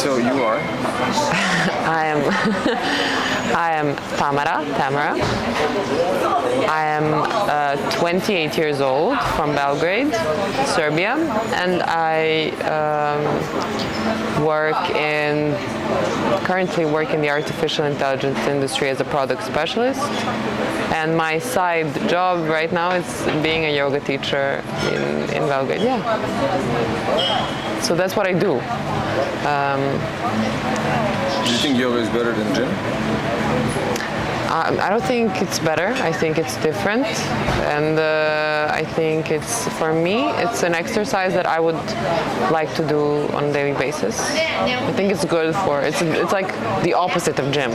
So you are? I am I am Tamara. I am 28 years old from Belgrade, Serbia, and I currently work in the artificial intelligence industry as a product specialist. And my side job right now is being a yoga teacher in Belgrade. Yeah. So that's what I do. Do you think yoga is better than gym? I don't think it's better. I think it's different, and I think for me, it's an exercise that I would like to do on a daily basis. I think it's good it's like the opposite of gym.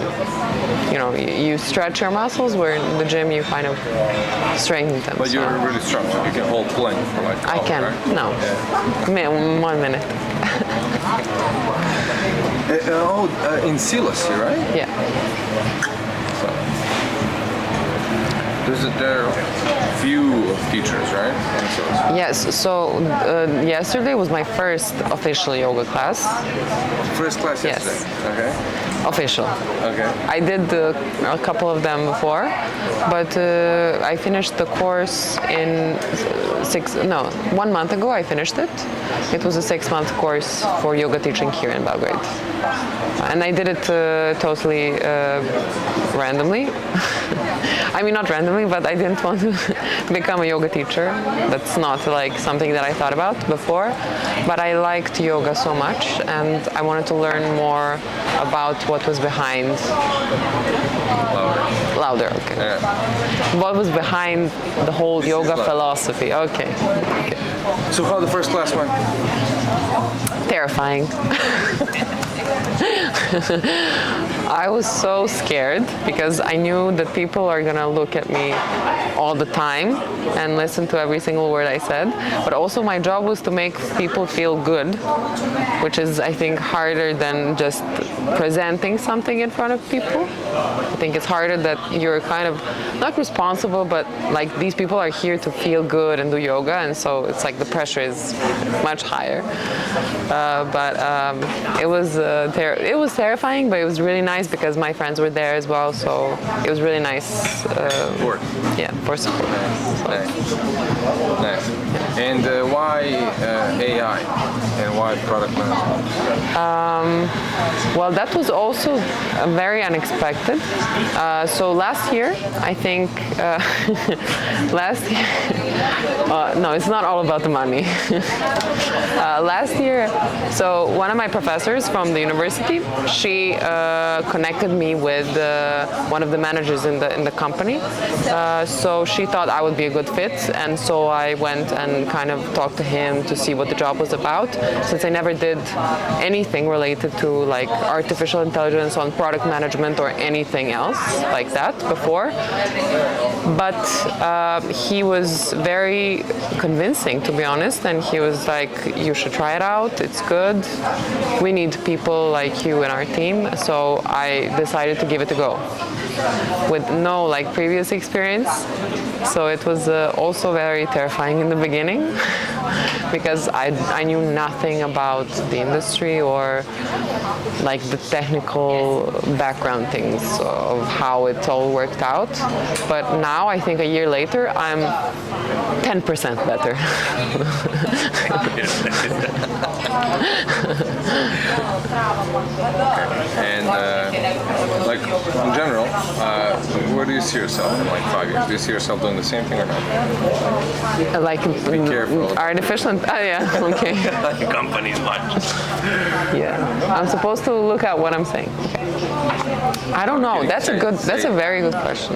You know, you stretch your muscles, where in the gym you kind of strengthen them. But you're really strong, so you can hold plank for like an I hour, can, right? no. Yeah. 1 minute. In Silas, right? Yeah. There are few teachers, right? Yes, so yesterday was my first official yoga class. First class Yes. yesterday? Okay. Official. Okay. I did a couple of them before, but I finished the course in 1 month ago I finished it. It was a 6-month course for yoga teaching here in Belgrade. And I did it totally randomly. I mean, not randomly, but I didn't want to become a yoga teacher. That's not like something that I thought about before. But I liked yoga so much, and I wanted to learn more about what was behind. Louder, okay. Yeah. What was behind the whole yoga philosophy? Okay. So how the first class went? Terrifying. I was so scared because I knew that people are gonna look at me all the time and listen to every single word I said. But also my job was to make people feel good, which is, I think, harder than just presenting something in front of people. I think it's harder that you're kind of not responsible, but like these people are here to feel good and do yoga, and so it's like the pressure is much higher. It was terrifying, but it was really nice because my friends were there as well, so it was really nice. Support. Yeah, for support. Nice. And why AI and why product management? Well, that was also very unexpected. So last year, I think, no, it's not all about the money. Last year, so one of my professors from the university, she connected me with one of the managers in the company. So she thought I would be a good fit, and so I went and kind of talked to him to see what the job was about, since I never did anything related to like artificial intelligence on product management or anything else like that before. But he was very convincing, to be honest, and he was like, you should try it out, it's good, we need people like you in our team. So I decided to give it a go with no like previous experience. So it was also very terrifying in the beginning because I knew nothing about the industry or like the technical background things of how it all worked out. But now I think a year later I'm 10% better. And like in general, where do you see yourself in like 5 years? Do you see yourself doing the same thing or not? Like Be careful. artificial. Oh yeah, okay. Companies watch. Yeah, I'm supposed to look at what I'm saying. Okay. I don't know. That's a very good question.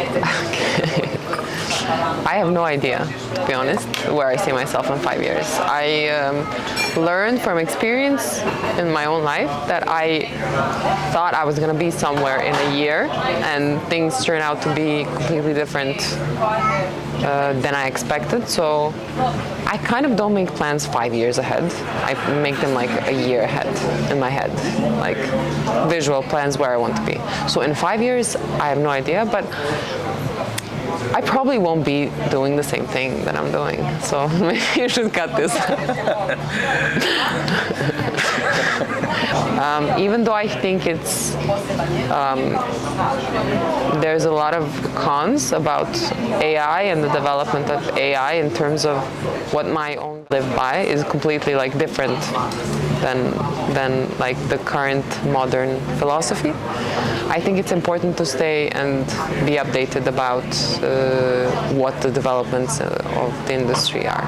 Okay. I have no idea, to be honest, where I see myself in 5 years. I learned from experience in my own life that I thought I was going to be somewhere in a year, and things turn out to be completely different than I expected. So I kind of don't make plans 5 years ahead. I make them like a year ahead in my head, like visual plans where I want to be. So in 5 years, I have no idea, but I probably won't be doing the same thing that I'm doing. So maybe you should cut this. Even though I think there's a lot of cons about AI and the development of AI in terms of what my own live by is completely like different than like the current modern philosophy. I think it's important to stay and be updated about what the developments of the industry are.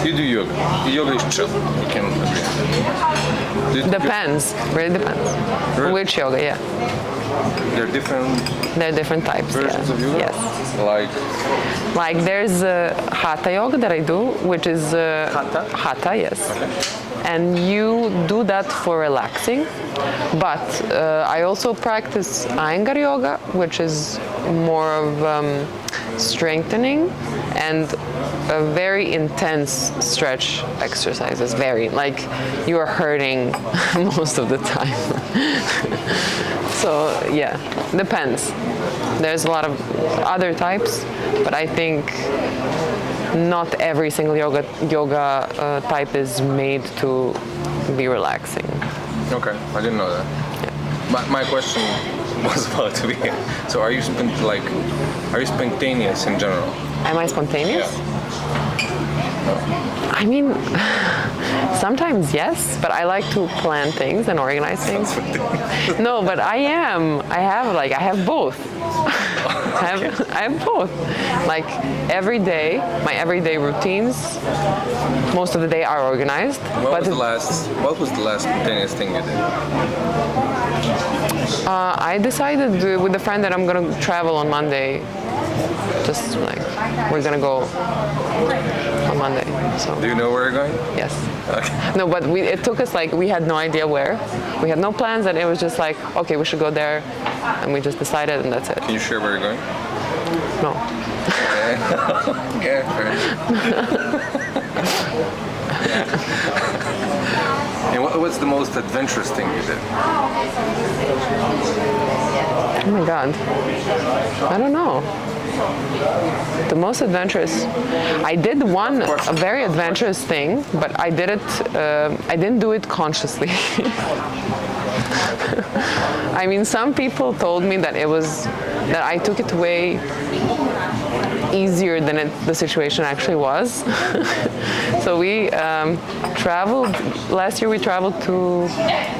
You do yoga. Yoga is chill. You can agree. Depends. Really depends. Really? Which yoga, yeah. There are different types. versions Yeah. of yoga? Yes. Like there's Hatha yoga that I do, which is Hatha? Hatha, yes. Okay. And you do that for relaxing, but I also practice Iyengar yoga, which is more of strengthening and a very intense stretch exercises. Very, like you are hurting most of the time. So yeah, depends. There's a lot of other types, but I think not every single yoga type is made to be relaxing. Okay, I didn't know that. Yeah. My question was about to be. So are you spontaneous in general? Am I spontaneous? Yeah. I mean, sometimes yes, but I like to plan things and organize things. No, but I am. I have both. I have both. Like my everyday routines, most of the day are organized. What was the last spontaneous thing you did? I decided with a friend that I'm gonna travel on Monday. Just like we're gonna go on Monday. So. Do you know where you're going? Yes. Okay. No, but it took us we had no idea where. We had no plans, and it was just like, okay, we should go there, and we just decided, and that's it. Can you share where you're going? No. Okay. Yeah, fair enough. And what's the most adventurous thing you did? Oh my God. I don't know. The most adventurous. I did a very adventurous thing, but I didn't do it consciously. I mean, some people told me that that I took it way easier than the situation actually was. So we traveled, last year we traveled to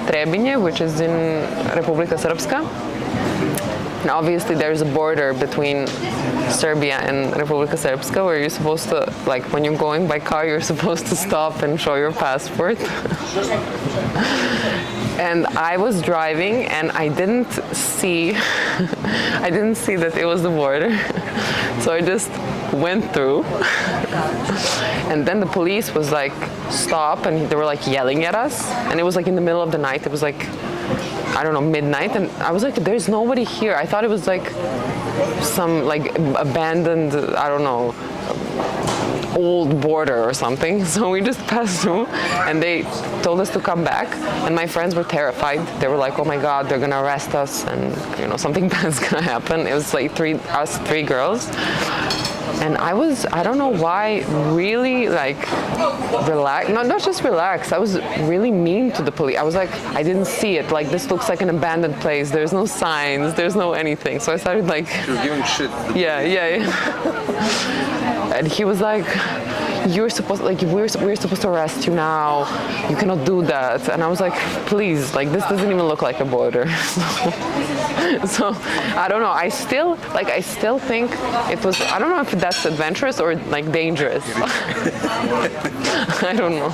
Trebinje, which is in Republika Srpska. And obviously there's a border between Serbia and Republika Srpska where you're supposed to, like when you're going by car, you're supposed to stop and show your passport. And I was driving and I didn't see that it was the border. So I just went through. And then the police was like, stop, and they were like yelling at us. And it was like in the middle of the night. It was like, I don't know, midnight. And I was like, there's nobody here. I thought it was like some like abandoned, I don't know, old border or something. So we just passed through and they told us to come back, and my friends were terrified. They were like, oh my God, they're gonna arrest us and something bad's gonna happen. It was like us three girls. And I don't know why, really like relaxed, not just relaxed, I was really mean to the police. I was like, I didn't see it, like this looks like an abandoned place, there's no signs, there's no anything. So I started like... You were giving shit. Yeah. And he was like, we're supposed to arrest you now, you cannot do that. And I was like, please, like this doesn't even look like a border. So I don't know, I still think it was, I don't know if that's adventurous or like dangerous. I don't know,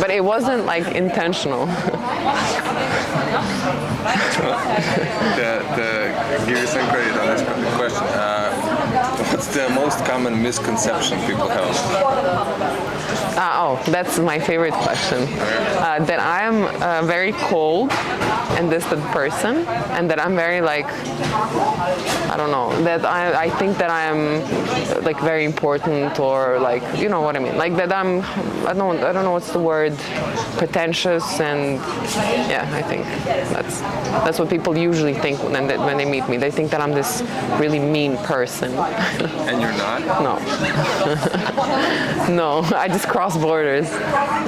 but it wasn't like intentional. Give you some credit on this question. What's the most common misconception people have? Oh, that's my favorite question. That I am a very cold and distant person, and that I'm very like, I don't know, that I think that I am like very important, or like, you know what I mean, like that I don't know what's the word, pretentious, and yeah, I think that's what people usually think when they meet me. They think that I'm this really mean person. And you're not? No. No, I just cross borders,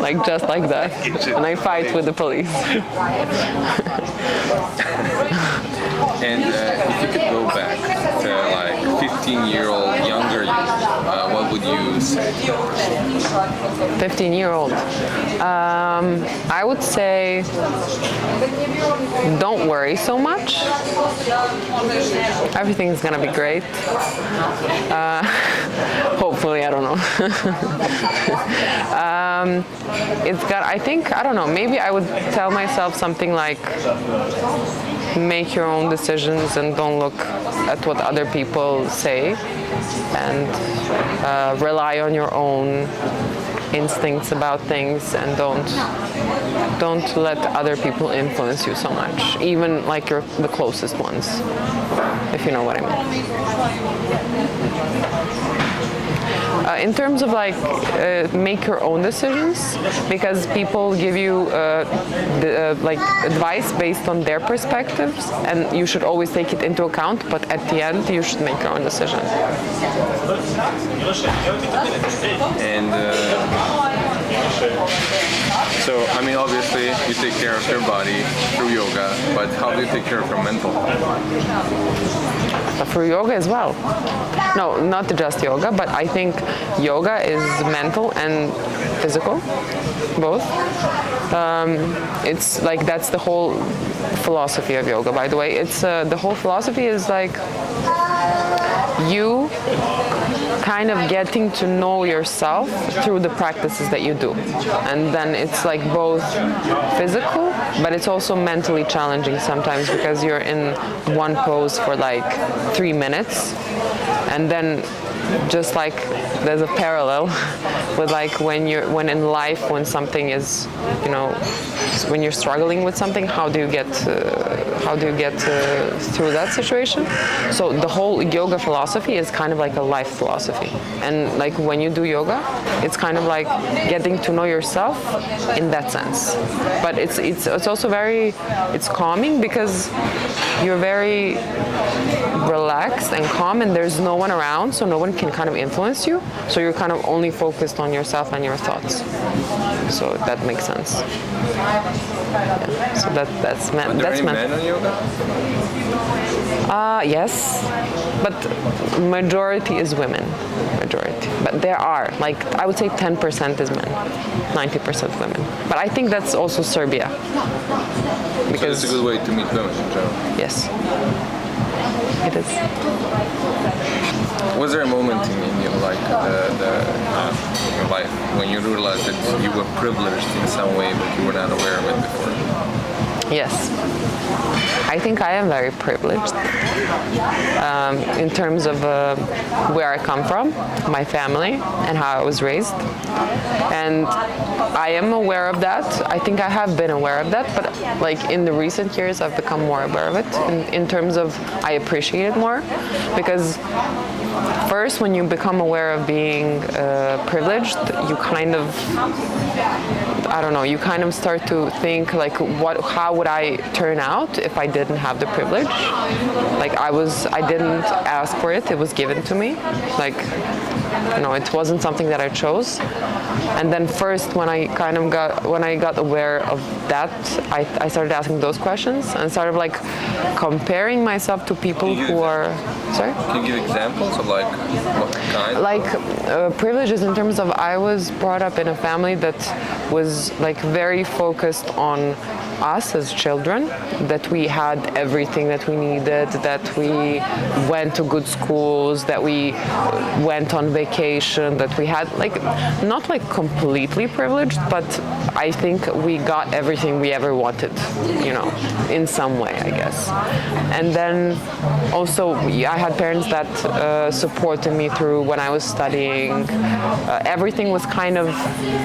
like just like that, and I fight with the police. And if you could go back to like 15-year-old younger you, what would you say? 15-year-old. I would say, don't worry so much. Everything's gonna be great. Hopefully, I don't know. I think, I don't know, maybe I would tell myself something like, make your own decisions and don't look at what other people say, and rely on your own instincts about things, and don't let other people influence you so much, even like the closest ones, if you know what I mean. In terms of like make your own decisions, because people give you like advice based on their perspectives, and you should always take it into account, but at the end you should make your own decision. And so, I mean, obviously you take care of your body through yoga, but how do you take care of your mental health? Through yoga as well. No, not just yoga, but I think yoga is mental and physical, both. It's like, that's the whole philosophy of yoga, by the way. It's the whole philosophy is like you kind of getting to know yourself through the practices that you do. And then it's like both physical, but it's also mentally challenging sometimes, because you're in one pose for like 3 minutes, and then just like there's a parallel with like when in life, when something is, you know, when you're struggling with something, how do you get through that situation? So the whole yoga philosophy is kind of like a life philosophy, and like when you do yoga, it's kind of like getting to know yourself in that sense. But it's also very, it's calming, because you're very relaxed and calm, and there's no one around, so no one can kind of influence you, so you're kind of only focused on yourself and your thoughts. So that makes sense. Yeah. So that's Are there any men in yoga? Yes, but majority is women. Majority, but there are, like, I would say 10% is men, 90% women. But I think that's also Serbia. Because it's a good way to meet women in general. Yes, it is. Was there a moment in your like your life when you realized that you were privileged in some way, but you were not aware of it before? Yes, I think I am very privileged in terms of where I come from, my family, and how I was raised. And I am aware of that. I think I have been aware of that, but like in the recent years, I've become more aware of it in terms of I appreciate it more, because first, when you become aware of being privileged, you kind of, I don't know, you kind of start to think like, how would I turn out if I didn't have the privilege? Like I didn't ask for it, it was given to me. Like, you know, it wasn't something that I chose. And then first, when I got aware of that, I started asking those questions and started like comparing myself to people who are, sorry? Can you give examples of like what kind? Like privileges in terms of, I was brought up in a family that was like very focused on us as children, that we had everything that we needed, that we went to good schools, that we went on vacation education, that we had like not like completely privileged, but I think we got everything we ever wanted, you know, in some way, I guess. And then also I had parents that supported me through when I was studying. Everything was kind of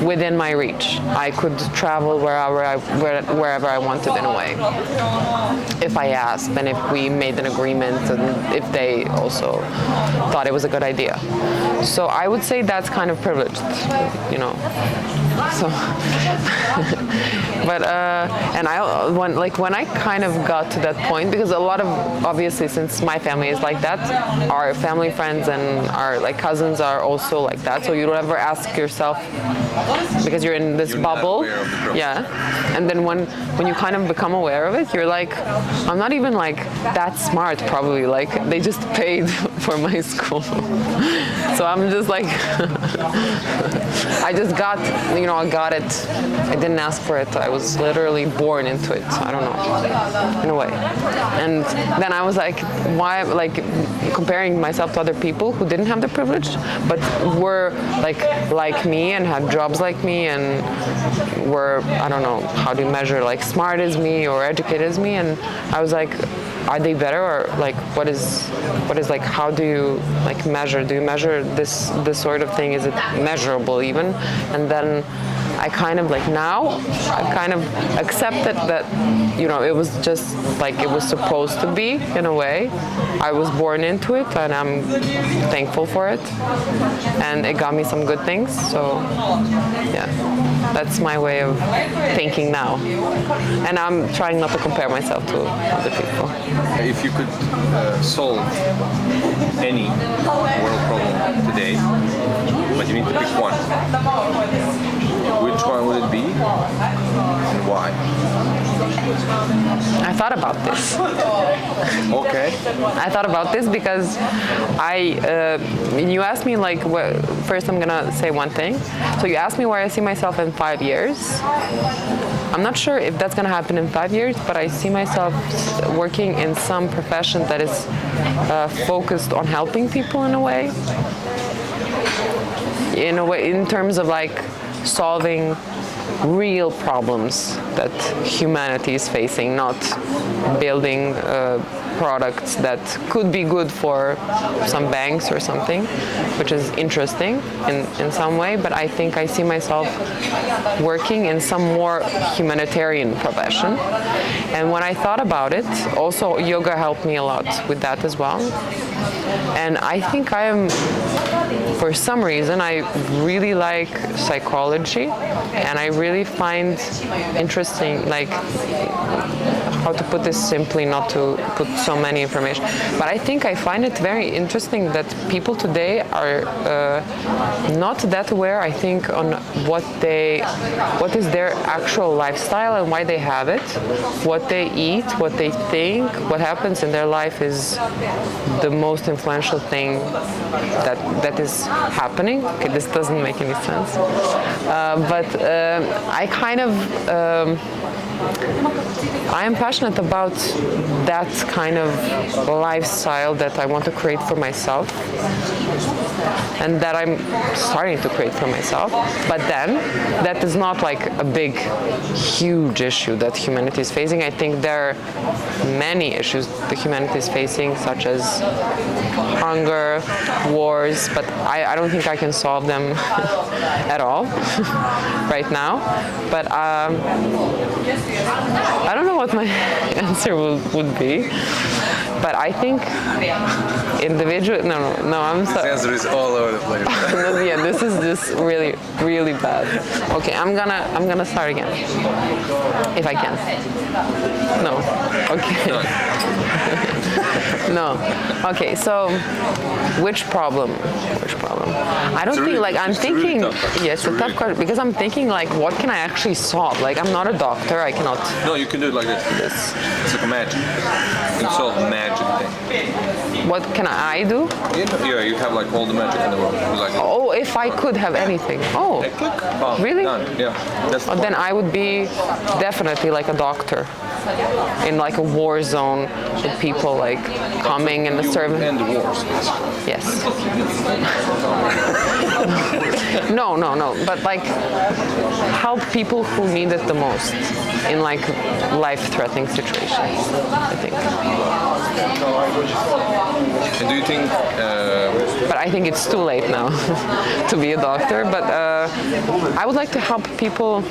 within my reach. I could travel wherever I wanted in a way, if I asked, and if we made an agreement, and if they also thought it was a good idea. So I would say that's kind of privileged, you know. So, but and when I kind of got to that point, because a lot of, obviously, since my family is like that, our family friends and our like cousins are also like that. So you don't ever ask yourself, because you're in this bubble, yeah. And then when you kind of become aware of it, you're like, I'm not even like that smart, probably. Like they just paid for my school, so I'm just like, I just got, you know, I got it. I didn't ask for it. I was literally born into it. I don't know, in a way. And then I was like, why, like comparing myself to other people who didn't have the privilege, but were like me and had jobs like me and were, I don't know, how do you measure, like smart as me or educated as me? And I was like, are they better, or like what is like, how do you like measure? Do you measure this sort of thing? Is it measurable even? And then I kind of like, now I kind of accepted that, you know, it was just like it was supposed to be, in a way. I was born into it and I'm thankful for it, and it got me some good things. So yeah, that's my way of thinking now, and I'm trying not to compare myself to other people. If you could solve any world problem today, but you need to pick one, which one would it be and why? I thought about this. Okay. I thought about this because you asked me like, first I'm gonna say one thing. So you asked me where I see myself in 5 years. I'm not sure if that's gonna happen in 5 years, but I see myself working in some profession that is focused on helping people in a way. In terms of like solving real problems that humanity is facing, not building products that could be good for some banks or something, which is interesting in some way, but I think I see myself working in some more humanitarian profession. And when I thought about it, also yoga helped me a lot with that as well. And I think I am, for some reason, I really like psychology, and I really find interesting, like, how to put this simply, not to put so many information, but I think I find it very interesting that people today are not that aware, I think, on what is their actual lifestyle and why they have it, what they eat, what they think, what happens in their life is the most influential thing that is happening. Okay, this doesn't make any sense, but I kind of I am passionate about that kind of lifestyle that I want to create for myself, and that I'm starting to create for myself. But then, that is not like a big, huge issue that humanity is facing. I think there are many issues that humanity is facing, such as hunger, wars, but I don't think I can solve them at all right now. But I don't know what my answer would be, but I think individual. No, I'm sorry. This answer is all over the place. Yeah, this is just really, really bad. Okay, I'm gonna start again, if I can. No. Okay. No. Okay. So, which problem? I don't think like I'm thinking. Yes, a tough question, because I'm thinking like, what can I actually solve? Like, I'm not a doctor. I cannot. No, you can do it like this. It's like a magic. You can solve a magic thing. What can I do? Yeah, you have like all the magic in the world. Like, oh, if I could have anything. Oh, click. Oh, really? Done. Yeah. That's the then I would be definitely like a doctor in like a war zone with people like coming and serving. And the wars, basically. Yes. No. But like help people who need it the most in like life-threatening situations, I think. And do you think? But I think it's too late now to be a doctor. But I would like to help people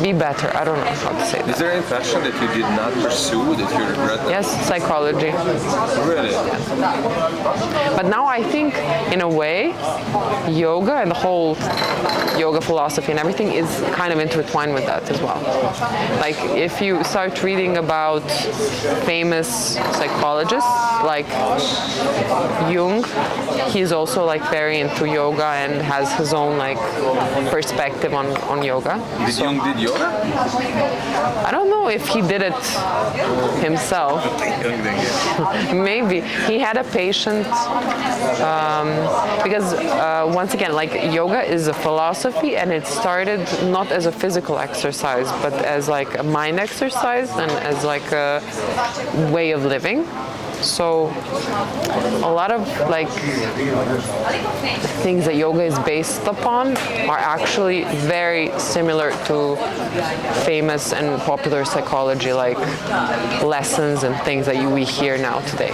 be better. I don't know how to say that. Is there any passion that you did not pursue that you regret? Yes, psychology. Really? But now I think, in a way, yoga and the whole yoga philosophy and everything is kind of intertwined with that as well. Like, if you start reading about famous psychologists, like Jung, he's also like very into yoga and has his own like perspective on yoga. Jung did yoga? I don't know if he did it himself. Maybe he had a patient because once again, like yoga is a philosophy, and it started not as a physical exercise, but as like a mind exercise and as like a way of living. So a lot of like things that yoga is based upon are actually very similar to famous and popular psychology, like lessons and things that we hear now today.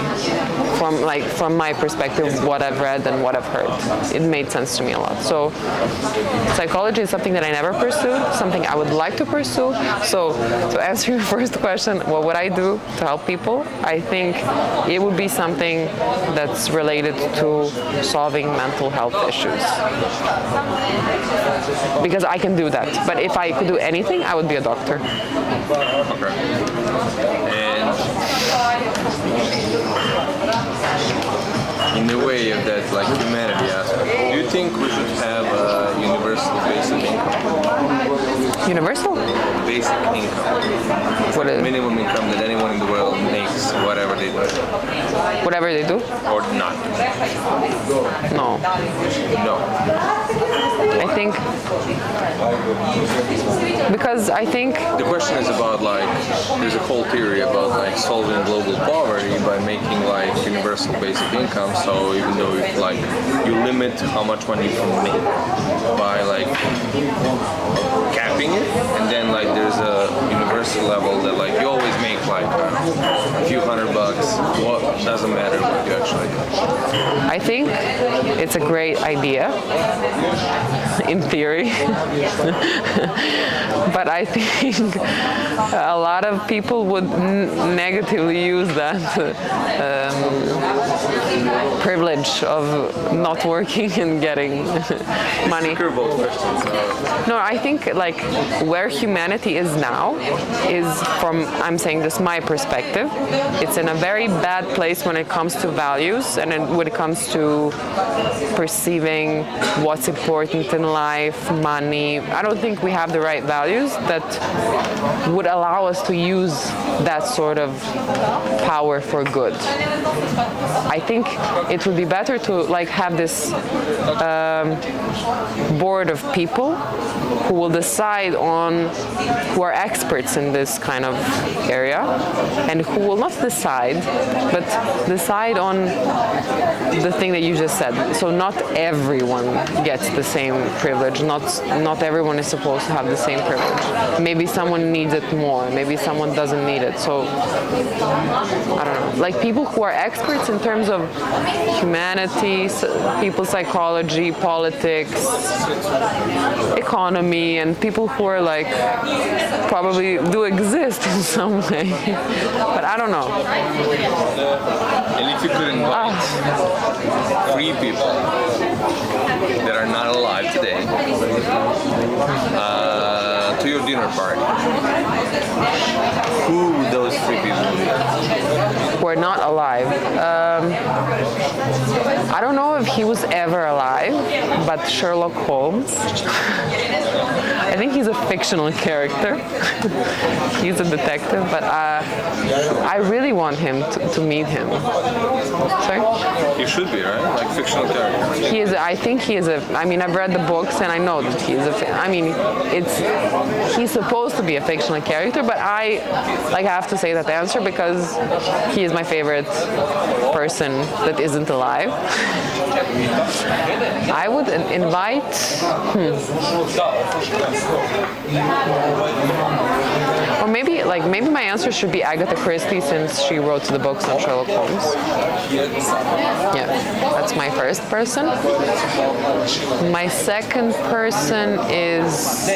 From my perspective, what I've read and what I've heard, it made sense to me a lot. So psychology is something that I never pursued, something I would like to pursue. So to answer your first question, what would I do to help people? I think it would be something that's related to solving mental health issues. Because I can do that. But if I could do anything, I would be a doctor. Okay. And in the way of that, like humanity aspect, do you think we should have a universal basic income? Universal? Basic income. What is Minimum income that anyone in the world makes, whatever they do. whatever they do? Or not. No. No. I think because I think The question is about like, there's a whole theory about like solving global poverty by making like universal basic income. So even though like you limit how much money you can make by like capping it, and then like there's a universal level that like you always make like a few $100. What doesn't matter what you actually do. I think it's a great idea in theory. But I think a lot of people would negatively use that privilege of not working and getting money. Curveball questions. No, I think like where humanity is now is, from, I'm saying this, my perspective, it's in a very bad place when it comes to values and when it comes to perceiving what's important in life, money. I don't think we have the right values that would allow us to use that sort of power for good. I think it would be better to like have this board of people who will decide on, who are experts in this kind of area, and who will not decide, but decide on the thing that you just said. So not everyone gets the same privilege. Not everyone is supposed to have the same privilege. Maybe someone needs it more. Maybe someone doesn't need it. So I don't know. Like people who are experts in terms of humanity, people's psychology, politics, economy, and people who are like probably do exist in some way. But I don't know. And if you could invite 3 people that are not alive today to your dinner party, who would those 3 people be? Who are not alive. I don't know if he was ever alive, but Sherlock Holmes. I think he's a fictional character. He's a detective, but I really want him to meet him. Sorry? He should be, right? Like fictional character. He is. I think he is a. I mean, I've read the books and I know that he is a. I mean, he's supposed to be a fictional character, but I have to say that answer because he is my favorite person that isn't alive. I would invite. Or maybe my answer should be Agatha Christie since she wrote the books on Sherlock Holmes. Yeah, that's my first person. My second person is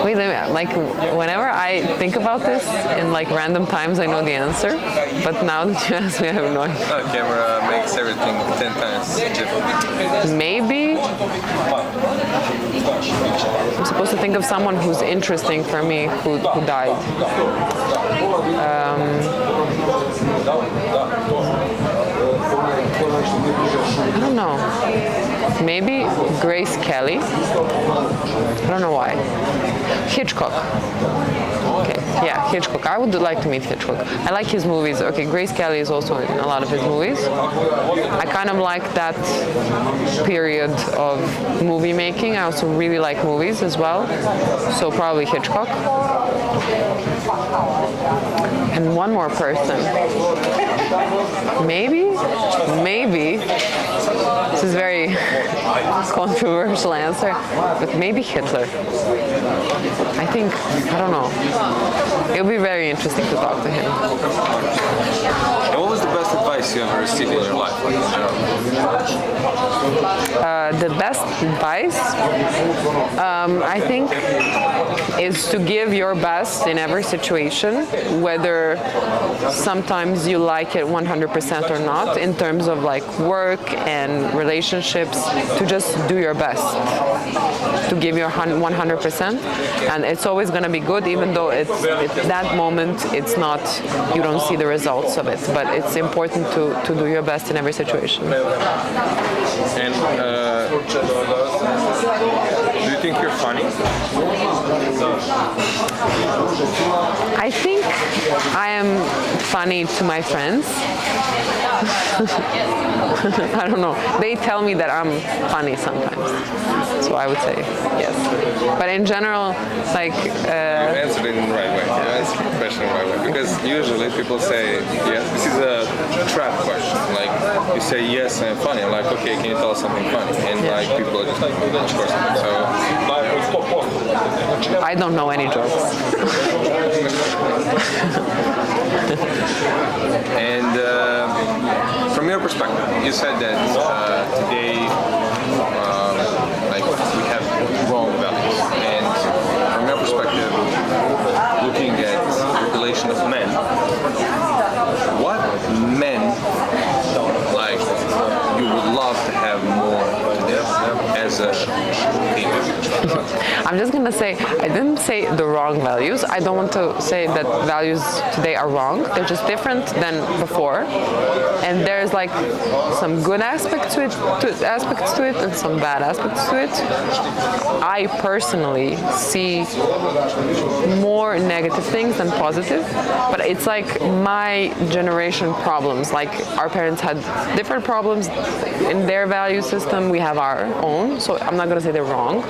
wait a minute. Like whenever I think about this in like random times, I know the answer. But now that you ask me, I have no idea. Camera makes everything 10 times different. Maybe I'm supposed to think of someone who's interesting for me who died. I don't know. Maybe Grace Kelly. I don't know why. Hitchcock. Okay, yeah, Hitchcock. I would like to meet Hitchcock. I like his movies. Okay, Grace Kelly is also in a lot of his movies. I kind of like that period of movie making. I also really like movies as well. So probably Hitchcock. And one more person. Maybe, this is a very controversial answer, but maybe Hitler. I think, I don't know. It would be very interesting to talk to him. And what was the best advice you ever received in your life? Like, the best advice, I think, is to give your best in every situation, whether sometimes you like it 100% or not, in terms of like work and relationships, to just do your best, to give your 100%, and it's always going to be good, even though it's that moment it's not, you don't see the results of it, but it's important to do your best in every situation. And do you think you're funny? I think I am funny to my friends. I don't know. They tell me that I'm funny sometimes. So I would say yes. But in general, like... You answered it in the right way. You answered the question in the right way. Because usually people say, yes, this is a trap question. Like, you say, yes, I'm funny. I'm like, okay, can you tell us something funny? And like, people are just like, of course. So... I don't know any jokes. And from your perspective, you said that today, like we have wrong values. And from your perspective, looking at the population of men, what men like you would love to have more today as a female? I'm just gonna say, I didn't say the wrong values. I don't want to say that values today are wrong. They're just different than before. And there's like some good aspects to it, and some bad aspects to it. I personally see more negative things than positive, but it's like my generation problems. Like our parents had different problems in their value system. We have our own. So I'm not gonna say they're wrong.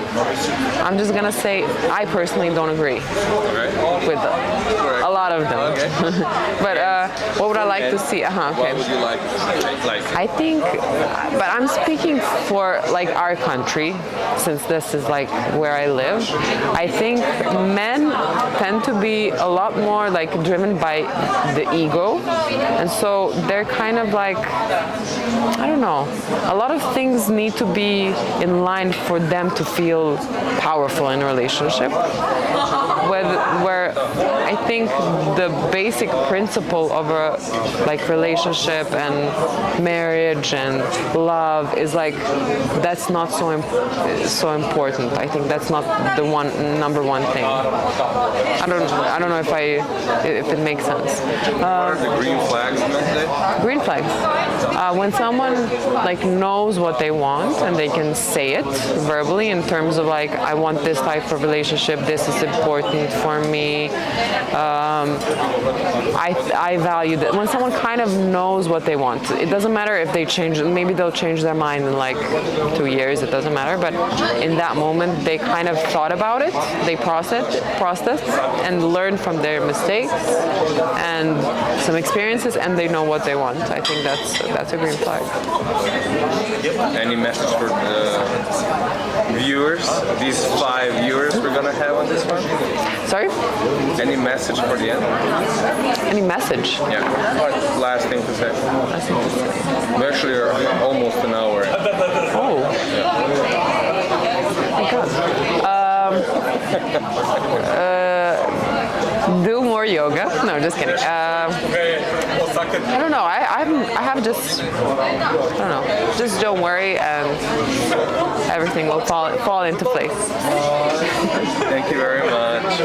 I'm just gonna say I personally don't agree with a lot of them. Okay. But what would I like to see? Okay. What would you like? I think, but I'm speaking for like our country, since this is like where I live. I think men tend to be a lot more like driven by the ego, and so they're kind of like, I don't know, a lot of things need to be in line for them to feel powerful in a relationship, where I think the basic principle of a like relationship and marriage and love is like, that's not so important. I think that's not the number one thing. I don't know if it makes sense. What are the green flags today? Green flags. When someone like knows what they want and they can say it verbally in terms of like, I want this type of relationship. This is important for me. I value that. When someone kind of knows what they want, it doesn't matter if they change. Maybe they'll change their mind in like 2 years. It doesn't matter. But in that moment, they kind of thought about it. They processed, and learned from their mistakes and some experiences, and they know what they want. I think that's a green flag. Any message for the viewers? These 5 viewers we're gonna have on this one? Sorry? Any message for the end? Any message? Yeah. Last thing to say. Last thing to say. We actually are almost an hour. Oh. My God. Do more yoga. No, just kidding. I don't know. I have just, I don't know. Just don't worry, and everything will fall into place. Thank you very much.